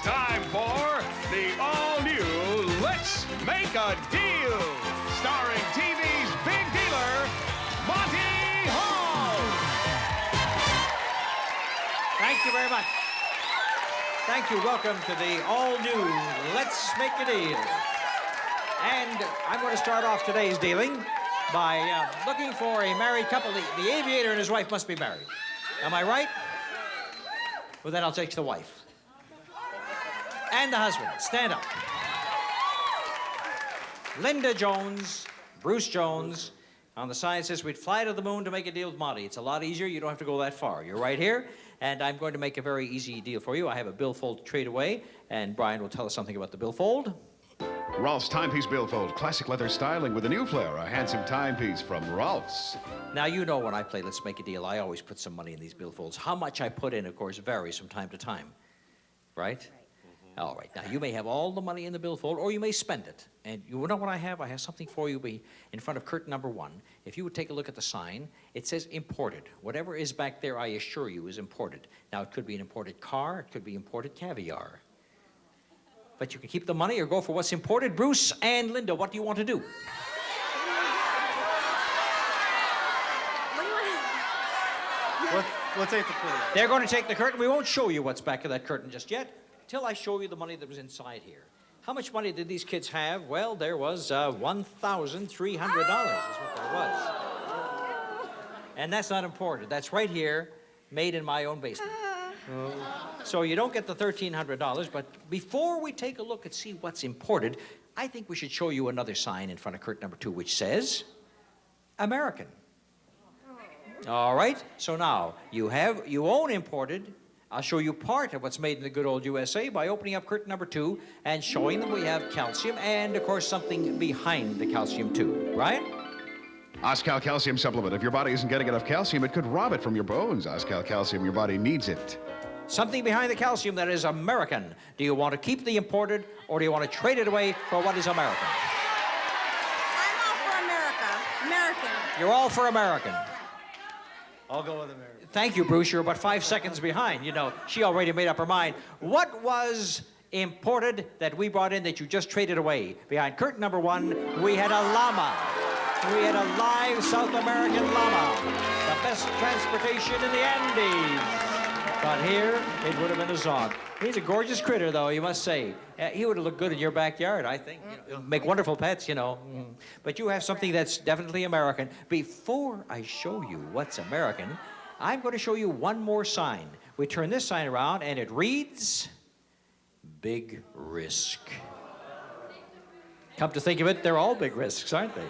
time for the all-new Let's Make a Deal, starring TV's big dealer, Monty Hall. Thank you very much. Thank you. Welcome to the all-new Let's Make a Deal. And I'm going to start off today's dealing by looking for a married couple. The aviator and his wife must be married. Am I right? Well, then I'll take the wife. And the husband. Stand up. Linda Jones, Bruce Jones. On the sign says we'd fly to the moon to make a deal with Monty. It's a lot easier. You don't have to go that far. You're right here, and I'm going to make a very easy deal for you. I have a billfold to trade away, and Brian will tell us something about the billfold. Ralph's timepiece billfold, classic leather styling with a new flair, a handsome timepiece from Ralph's. Now, you know when I play Let's Make a Deal, I always put some money in these billfolds. How much I put in, of course, varies from time to time, right? All right. Now, you may have all the money in the billfold, or you may spend it. And you know what I have? I have something for you in front of curtain number 1. If you would take a look at the sign, it says imported. Whatever is back there, I assure you, is imported. Now, it could be an imported car. It could be imported caviar. But you can keep the money or go for what's imported. Bruce and Linda, what do you want to do? We'll take the curtain. They're going to take the curtain. We won't show you what's back of that curtain just yet, till I show you the money that was inside here. How much money did these kids have? Well, there was $1,300 is what there was. And that's not imported. That's right here, made in my own basement. So you don't get the $1,300, but before we take a look and see what's imported, I think we should show you another sign in front of curtain number 2, which says American. All right, so now you own imported. I'll show you part of what's made in the good old USA by opening up curtain number 2 and showing them we have calcium and, of course, something behind the calcium too, right? Oscal Calcium Supplement. If your body isn't getting enough calcium, it could rob it from your bones. Oscal Calcium, your body needs it. Something behind the calcium that is American. Do you want to keep the imported, or do you want to trade it away for what is American? I'm all for America. American. You're all for American. I'll go with America. Thank you, Bruce. You're about 5 seconds behind. You know, she already made up her mind. What was imported that we brought in that you just traded away? Behind curtain number 1, we had a llama. We had a live South American llama. The best transportation in the Andes. But here, it would have been a zog. He's a gorgeous critter, though, you must say. He would have looked good in your backyard, I think. You know, make wonderful pets, you know. But you have something that's definitely American. Before I show you what's American, I'm going to show you one more sign. We turn this sign around, and it reads, Big Risk. Come to think of it, they're all big risks, aren't they?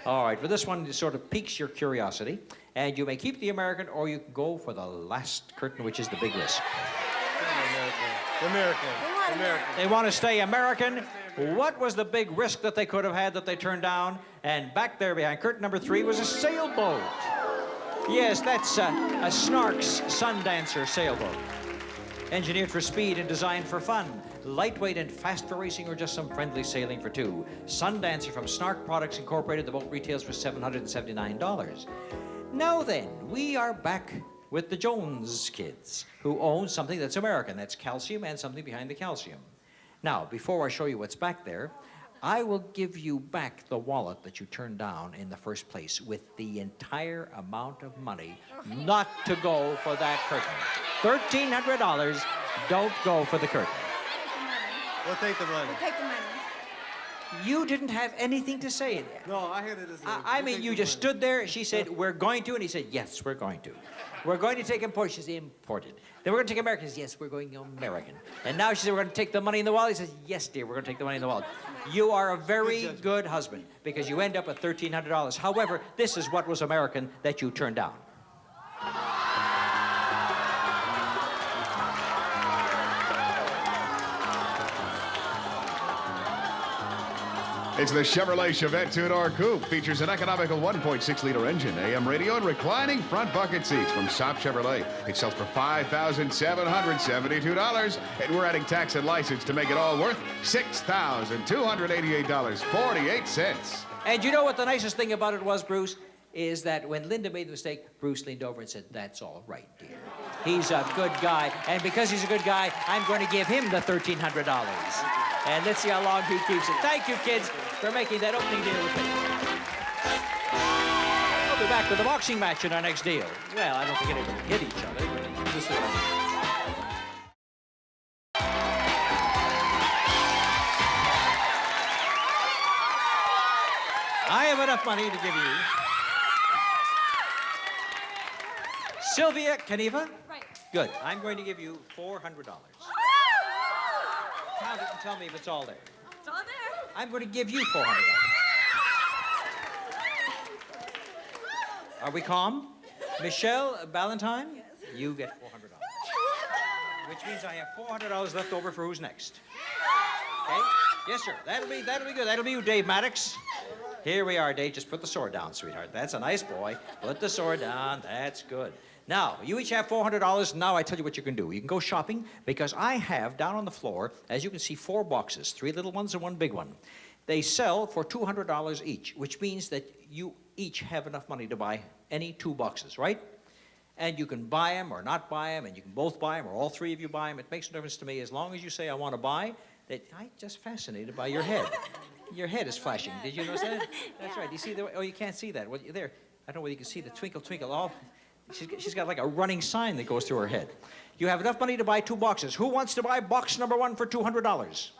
All right, but this one sort of piques your curiosity. And you may keep the American, or you can go for the last curtain, which is the big risk. American. They want to stay American. What was the big risk that they could have had that they turned down? And back there behind curtain number 3 was a sailboat. Yes, that's a Snark's Sundancer sailboat. Engineered for speed and designed for fun. Lightweight and fast for racing, or just some friendly sailing for 2. Sundancer from Snark Products Incorporated. The boat retails for $779. Now then, we are back with the Jones kids, who own something that's American. That's calcium and something behind the calcium. Now, before I show you what's back there, I will give you back the wallet that you turned down in the first place with the entire amount of money not to go for that curtain. $1,300, don't go for the curtain. We'll take the money. We'll take the money. You didn't have anything to say. No, I had it as I mean, you just stood there. She said, we're going to. And he said, yes, we're going to. We're going to take imported. She said, imported. Then we're going to take American. He said, yes, we're going American. And now she said, we're going to take the money in the wallet. He says, yes, dear, we're going to take the money in the wallet. You are a very good husband because you end up with $1,300. However, this is what was American that you turned down. It's the Chevrolet Chevette 2-door coupe. Features an economical 1.6-liter engine, AM radio, and reclining front bucket seats from Shop Chevrolet. It sells for $5,772, and we're adding tax and license to make it all worth $6,288.48. And you know what the nicest thing about it was, Bruce? Is that when Linda made the mistake, Bruce leaned over and said, that's all right, dear. He's a good guy. And because he's a good guy, I'm going to give him the $1,300. And let's see how long he keeps it. Thank you, kids, for making that opening deal with me. We'll be back with a boxing match in our next deal. Well, I don't think anybody hit each other, but this is I have enough money to give you. Sylvia Kaniva? Right. Good. I'm going to give you $400. Count it and tell me if it's all there. It's all there. I'm going to give you $400. Are we calm? Michelle Ballantyne? Yes. You get $400. Which means I have $400 left over for who's next. Okay? Yes, sir. That'll be good. That'll be you, Dave Maddox. Here we are, Dave. Just put the sword down, sweetheart. That's a nice boy. Put the sword down. That's good. Now, you each have $400. Now I tell you what you can do. You can go shopping because I have down on the floor, as you can see, 4 boxes, 3 little ones and 1 big one. They sell for $200 each, which means that you each have enough money to buy any 2 boxes, right? And you can buy them or not buy them, and you can both buy them or all 3 of you buy them. It makes no difference to me as long as you say, I want to buy. That I'm just fascinated by your head. Your head is flashing. Did you notice that? That's right. You see the? Oh, you can't see that. Well, there. I don't know whether you can see the twinkle, twinkle. All. She's got like a running sign that goes through her head. You have enough money to buy 2 boxes. Who wants to buy box number 1 for $200?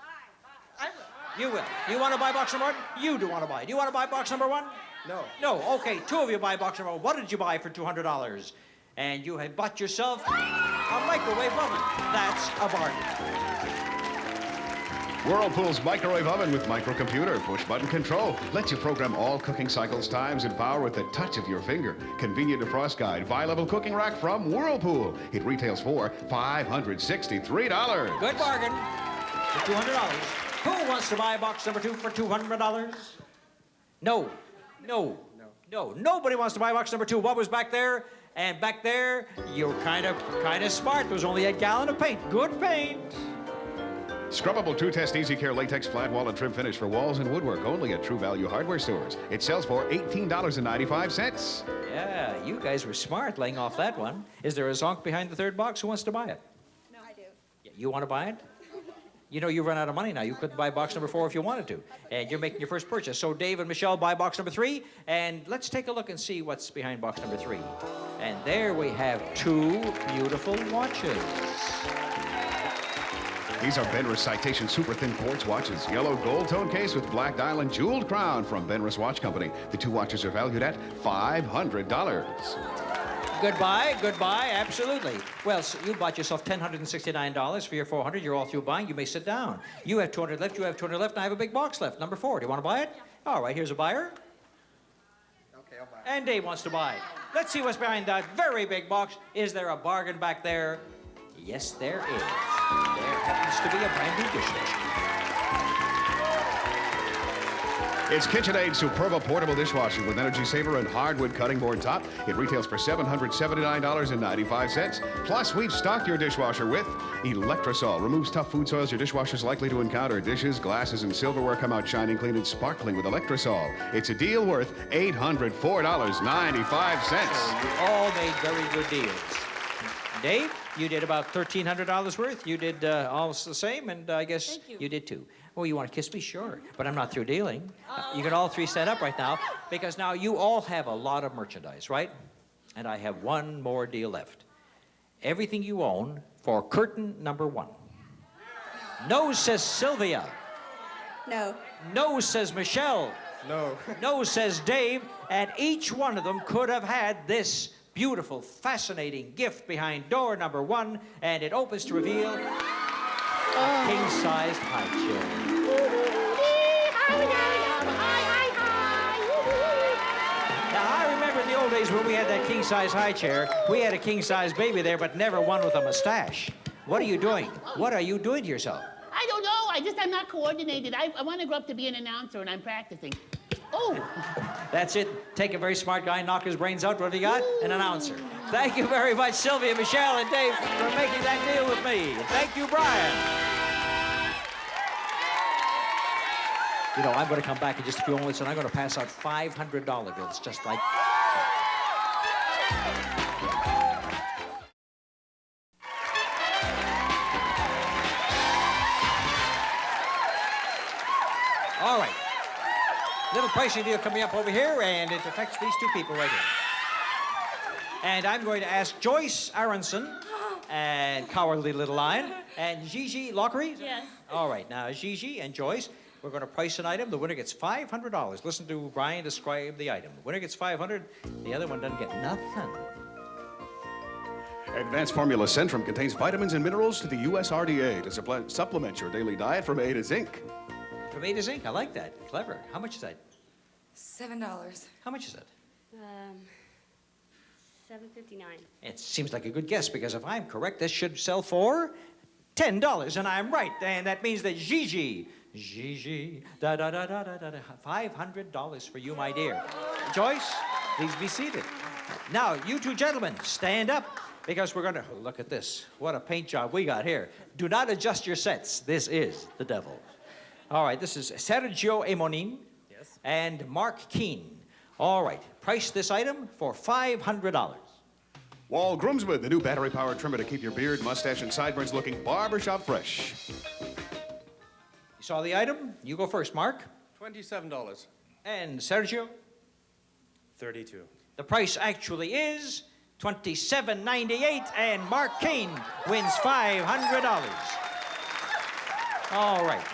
I will. You will. You want to buy box number 1? You do want to buy. Do you want to buy box number 1? No. No. Okay. 2 of you buy box number 1. What did you buy for $200? And you had bought yourself a microwave oven. That's a bargain. Whirlpool's microwave oven with microcomputer, push-button control, lets you program all cooking cycles, times, and power with the touch of your finger. Convenient defrost guide, bi-level cooking rack from Whirlpool. It retails for $563. Good bargain for $200. Who wants to buy box number 2 for $200? No. No. No. Nobody wants to buy box number 2. What was back there? And back there, you're kind of smart. There was only a gallon of paint. Good paint. Scrubbable 2-test Easy Care latex flat wall and trim finish for walls and woodwork only at True Value Hardware stores. It sells for $18.95. Yeah, you guys were smart laying off that one. Is there a zonk behind the 3rd box? Who wants to buy it? No, I do. Yeah, you want to buy it? You know, you run out of money now. You couldn't buy box number 4 if you wanted to. And you're making your first purchase. So Dave and Michelle buy box number 3. And let's take a look and see what's behind box number 3. And there we have 2 beautiful watches. These are Benris Citation Super Thin Quartz watches. Yellow gold tone case with black dial and jeweled crown from Benris Watch Company. The 2 watches are valued at $500. Goodbye, absolutely. Well, so you bought yourself $1,069 for your $400. You're all through buying. You may sit down. You have $200 left, you have $200 left, and I have a big box left, number 4. Do you want to buy it? All right, here's a buyer. Okay, I'll buy it. And Dave wants to buy it. Let's see what's behind that very big box. Is there a bargain back there? Yes, there is. There happens to be a brand new dishwasher. It's KitchenAid Superba portable dishwasher with energy saver and hardwood cutting board top. It retails for $779.95. Plus, we've stocked your dishwasher with Electrosol. Removes tough food soils your dishwasher's likely to encounter. Dishes, glasses, and silverware come out shining clean and sparkling with Electrosol. It's a deal worth $804.95. So you all made very good deals. Dave, you did about $1,300 worth. You did almost the same, and I guess you did too. Oh, you want to kiss me? Sure. But I'm not through dealing. You can all 3 stand up right now, because now you all have a lot of merchandise, right? And I have one more deal left. Everything you own for curtain number 1. No, says Sylvia. No. No, says Michelle. No. No, says Dave. And each one of them could have had this beautiful, fascinating gift behind door number 1, and it opens to reveal a king-sized high chair. Now, I remember in the old days when we had that king-size high chair, we had a king-size baby there, but never one with a mustache. What are you doing? What are you doing to yourself? I don't know. I'm not coordinated. I want to grow up to be an announcer, and I'm practicing. Oh. That's it. Take a very smart guy, knock his brains out. What do you got? An announcer. Thank you very much, Sylvia, Michelle, and Dave, for making that deal with me. And thank you, Brian. You know, I'm going to come back in just a few moments, and I'm going to pass out $500 bills, just like All right. Little pricing deal coming up over here, and it affects these two people right here. And I'm going to ask Joyce Aronson and Cowardly Little Lion and Gigi Lockery. Yes. All right. Now, Gigi and Joyce, we're going to price an item. The winner gets $500. Listen to Brian describe the item. The winner gets $500. The other one doesn't get nothing. Advanced Formula Centrum contains vitamins and minerals to the USRDA to supplement your daily diet from A to Zinc. From A to Zinc. I like that. Clever. How much is that? $7. How much is that? $7.59. It seems like a good guess, because if I'm correct, this should sell for $10, and I'm right. And that means that Gigi, $500 for you, my dear. Joyce, please be seated. Now, you two gentlemen, stand up, because we're going to look at this. What a paint job we got here. Do not adjust your sets. This is the devil. All right, this is Sergio Emonin. Yes. And Mark Keene. All right, price this item for $500. Wall Groomswood, the new battery-powered trimmer to keep your beard, mustache, and sideburns looking barbershop fresh. You saw the item? You go first, Mark. $27. And Sergio? $32. The price actually is $27.98, and Mark Keene wins $500. All right.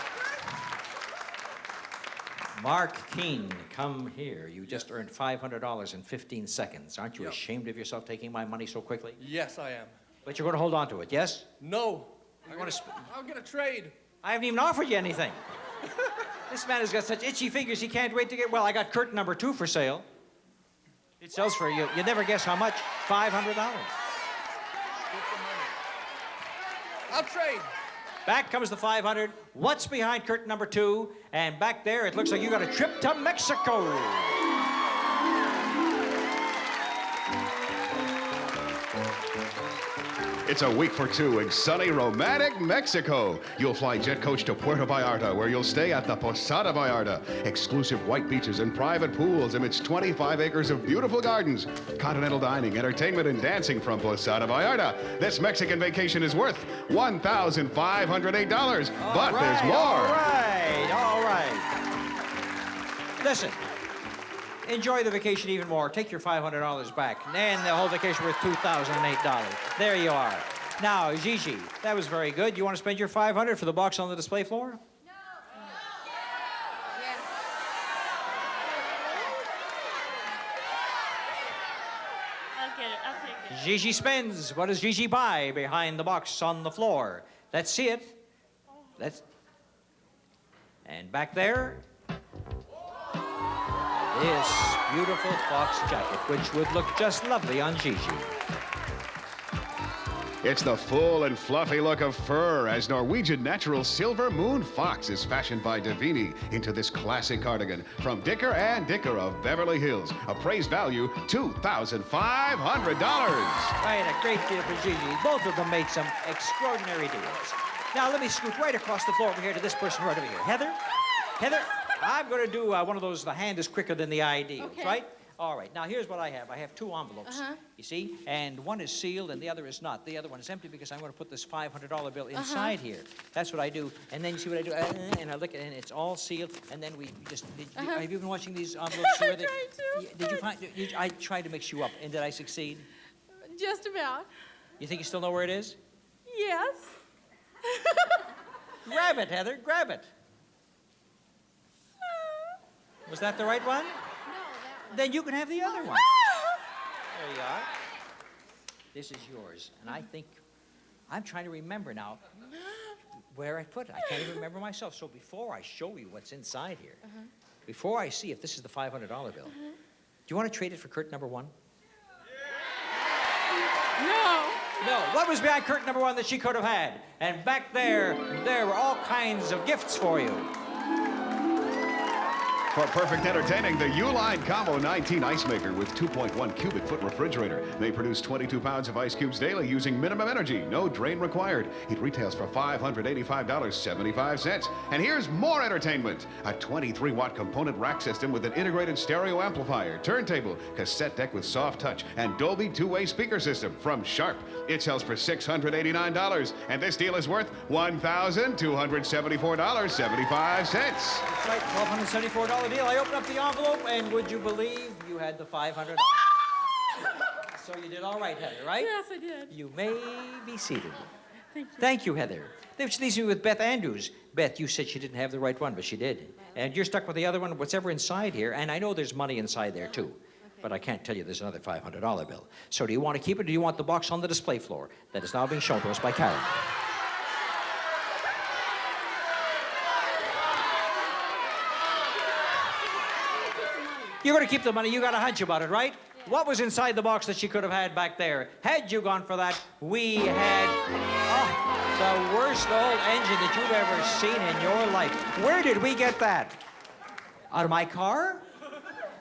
Mark Keene, come here. You just earned $500 in 15 seconds. Aren't you ashamed of yourself taking my money so quickly? Yes, I am. But you're going to hold on to it, yes? No. I'll get a trade. I haven't even offered you anything. This man has got such itchy fingers, he can't wait to get... Well, I got curtain number 2 for sale. It sells for, you never guess how much, $500. I'll trade. Back comes the 500. What's behind curtain number 2? And back there, it looks like you got a trip to Mexico. It's a week for 2 in sunny, romantic Mexico. You'll fly jet coach to Puerto Vallarta, where you'll stay at the Posada Vallarta. Exclusive white beaches and private pools amidst 25 acres of beautiful gardens. Continental dining, entertainment, and dancing from Posada Vallarta. This Mexican vacation is worth $1,508. But there's more. All right. Listen. Enjoy the vacation even more. Take your $500 back. And the whole vacation worth $2,008. There you are. Now, Gigi, that was very good. You want to spend your $500 for the box on the display floor? No. I'll get it. I'll take it. Gigi spends. What does Gigi buy behind the box on the floor? Let's see it. And back there, this beautiful fox jacket, which would look just lovely on Gigi. It's the full and fluffy look of fur as Norwegian natural silver moon fox is fashioned by Davini into this classic cardigan from Dicker and Dicker of Beverly Hills. Appraised value $2,500. Right, a great deal for Gigi. Both of them made some extraordinary deals. Now let me scoot right across the floor over here to this person right over here. Heather, I'm going to do one of those, the hand is quicker than the eye deals, Okay. right? All right, now here's what I have. I have 2 envelopes, you see? And one is sealed and the other is not. The other one is empty because I'm going to put this $500 bill inside here. That's what I do. And then you see what I do? And I look at it and it's all sealed. And then we just, have you been watching these envelopes? I tried to. Did you find, I tried to mix you up. And did I succeed? Just about. You think you still know where it is? Yes. Grab it, Heather, grab it. Was that the right one? No, that one. Then you can have the other one. There you are. This is yours. And I think, I'm trying to remember now where I put it. I can't even remember myself. So before I show you what's inside here, before I see if this is the $500 bill, do you want to trade it for curtain number 1? No. No. What was behind curtain number 1 that she could have had? And back there, there were all kinds of gifts for you. For perfect entertaining, the Uline Combo 19 Ice Maker with 2.1 cubic foot refrigerator may produce 22 pounds of ice cubes daily using minimum energy, no drain required. It retails for $585.75. And here's more entertainment. A 23-watt component rack system with an integrated stereo amplifier, turntable, cassette deck with soft touch, and Dolby two-way speaker system from Sharp. It sells for $689, and this deal is worth $1,274.75. That's right, $1,274 deal. I opened up the envelope, and would you believe you had the $500? So you did all right, Heather, right? Yes, I did. You may be seated. Thank you. Thank you, Heather. Which leaves me with Beth Andrews. Beth, you said she didn't have the right one, but she did. And you're stuck with the other one, whatever inside here, and I know there's money inside there, too. But I can't tell you there's another $500 bill. So do you want to keep it, or do you want the box on the display floor that is now being shown to us by Karen? You're going to keep the money. You got a hunch about it, right? What was inside the box that she could have had back there? Had you gone for that, we had the worst old engine that you've ever seen in your life. Where did we get that? Out of my car?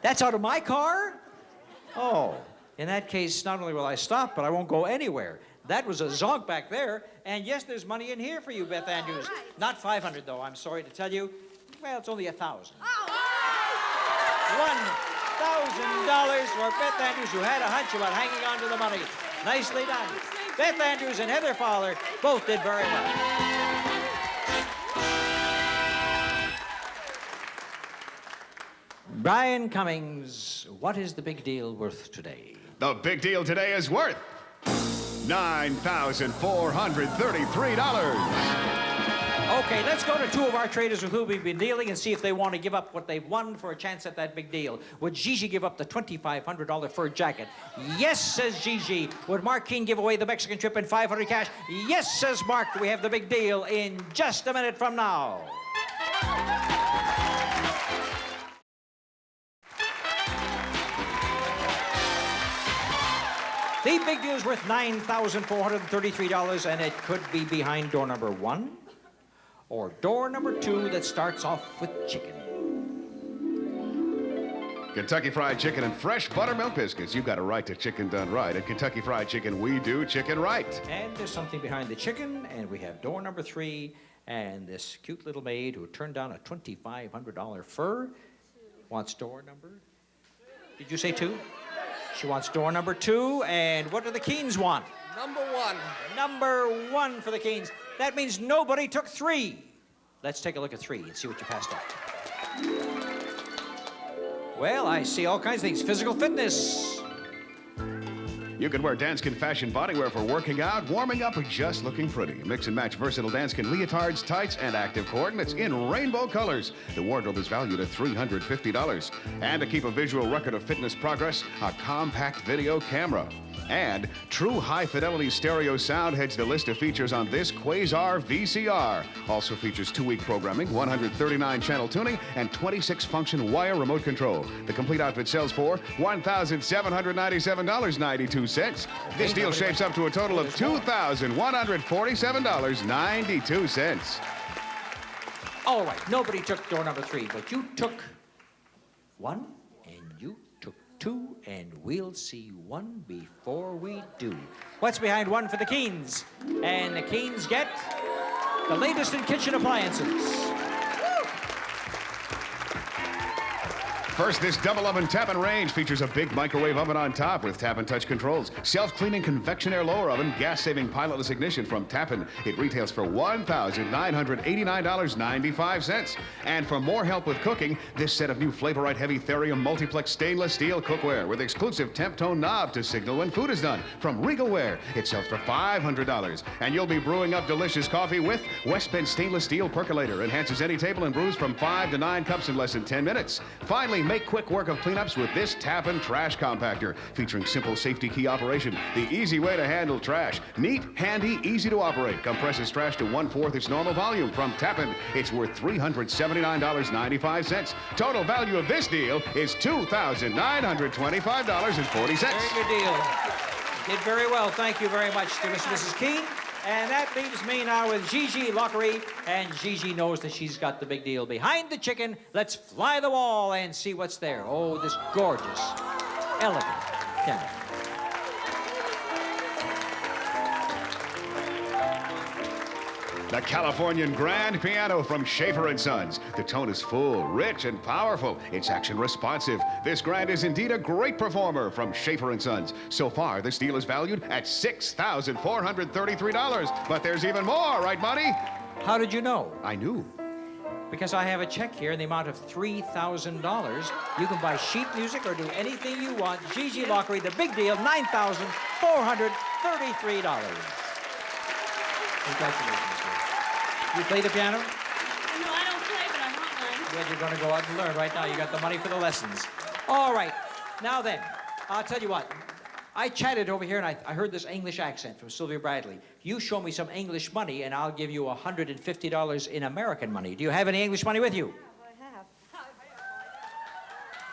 That's out of my car? Oh, in that case, not only will I stop, but I won't go anywhere. That was a zonk back there. And yes, there's money in here for you, Beth Andrews. Not 500, though, I'm sorry to tell you. Well, it's only 1,000. $1,000 for Beth Andrews, who had a hunch about hanging on to the money. Nicely done. Beth Andrews and Heather Fowler both did very well. Brian Cummings, what is the big deal worth today? The big deal today is worth $9,433. Okay, let's go to two of our traders with whom we've been dealing and see if they want to give up what they've won for a chance at that big deal. Would Gigi give up the $2,500 fur jacket? Yes, says Gigi. Would Mark Keene give away the Mexican trip and $500 cash? Yes, says Mark. We have the big deal in just a minute from now. The big deal is worth $9,433, and it could be behind door number 1 or door number 2 that starts off with chicken. Kentucky Fried Chicken and fresh buttermilk biscuits. You've got a right to chicken done right. At Kentucky Fried Chicken, we do chicken right. And there's something behind the chicken, and we have door number 3, and this cute little maid who turned down a $2,500 fur wants door number... Did you say 2? She wants door number 2, and what do the Keens want? Number 1. Number 1 for the Keens. That means nobody took 3. Let's take a look at 3 and see what you passed up. Well, I see all kinds of things. Physical fitness. You can wear Danskin fashion bodywear for working out, warming up, or just looking pretty. Mix and match versatile Danskin leotards, tights, and active coordinates in rainbow colors. The wardrobe is valued at $350. And to keep a visual record of fitness progress, a compact video camera. And true high-fidelity stereo sound heads the list of features on this Quasar VCR. Also features 2-week programming, 139-channel tuning, and 26-function wire remote control. The complete outfit sells for $1,797.92. This deal shapes up to a total of $2,147.92. All right, nobody took door number 3, but you took 1, and you took 2, and we'll see 1 before we do. What's behind 1 for the Keens? And the Keens get the latest in kitchen appliances. First, this double oven tap and range features a big microwave oven on top with tap and touch controls. Self-cleaning convection air lower oven, gas-saving pilotless ignition from Tappan. It retails for $1,989.95. And for more help with cooking, this set of new Flavorite Heavy Therium multiplex stainless steel cookware with exclusive temp tone knob to signal when food is done from Regalware. It sells for $500. And you'll be brewing up delicious coffee with West Bend stainless steel percolator. Enhances any table and brews from 5 to 9 cups in less than 10 minutes. Finally, make quick work of cleanups with this Tappan trash compactor, featuring simple safety key operation, the easy way to handle trash. Neat, handy, easy to operate. Compresses trash to 1/4 its normal volume from Tappan. It's worth $379.95. Total value of this deal is $2,925.40. Very good deal. Did very well. Thank you very much to Mr. and Mrs. Keene. And that leaves me now with Gigi Lockery, and Gigi knows that she's got the big deal. Behind the chicken, let's fly the wall and see what's there. Oh, this gorgeous, elegant piano. The Californian Grand Piano from Schaefer & Sons. The tone is full, rich, and powerful. It's action responsive. This Grand is indeed a great performer from Schaefer & Sons. So far, this deal is valued at $6,433. But there's even more, right, Monty? How did you know? I knew. Because I have a check here in the amount of $3,000. You can buy sheet music or do anything you want. Gigi Lockery, the big deal, $9,433. Congratulations. You play the piano? No, I don't play, but I want one. Good, you're going to go out and learn right now. You got the money for the lessons. All right. Now then, I'll tell you what. I chatted over here, and I heard this English accent from Sylvia Bradley. You show me some English money, and I'll give you $150 in American money. Do you have any English money with you? I have.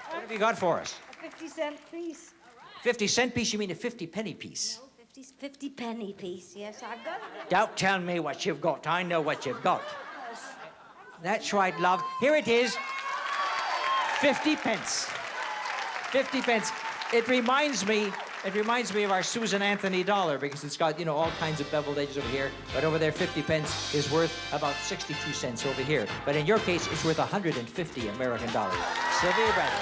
What have you got for us? A 50-cent piece. 50-cent piece? You mean a 50-penny piece? No, 50-penny piece. Yes, I've got it. Don't tell me what you've got. I know what you've got. That's right, love. Here it is. 50 pence. 50 pence. It reminds me of our Susan Anthony dollar because it's got, you know, all kinds of beveled edges over here. But over there, 50 pence is worth about 62 cents over here. But in your case, it's worth 150 American dollars. Sylvia Bradley.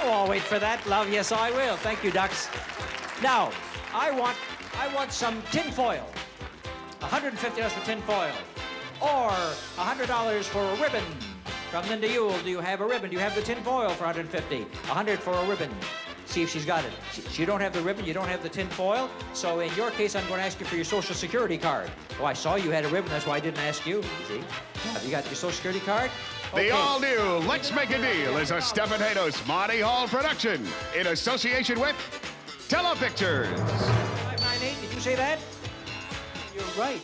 Oh, I'll wait for that, love. Yes, I will. Thank you, ducks. Now, I want some tin foil. $150 for tin foil. Or $100 for a ribbon. From Linda Ewell, do you have a ribbon? Do you have the tin foil for $150? $100 for a ribbon. See if she's got it. You don't have the ribbon, you don't have the tin foil. So in your case, I'm going to ask you for your Social Security card. Oh, I saw you had a ribbon, that's why I didn't ask you. See? Have you got your Social Security card? Okay. The all-new Let's Make a Deal is a Stephen Monty Hall production in association with Telepictures. 598, did you say that? You're right.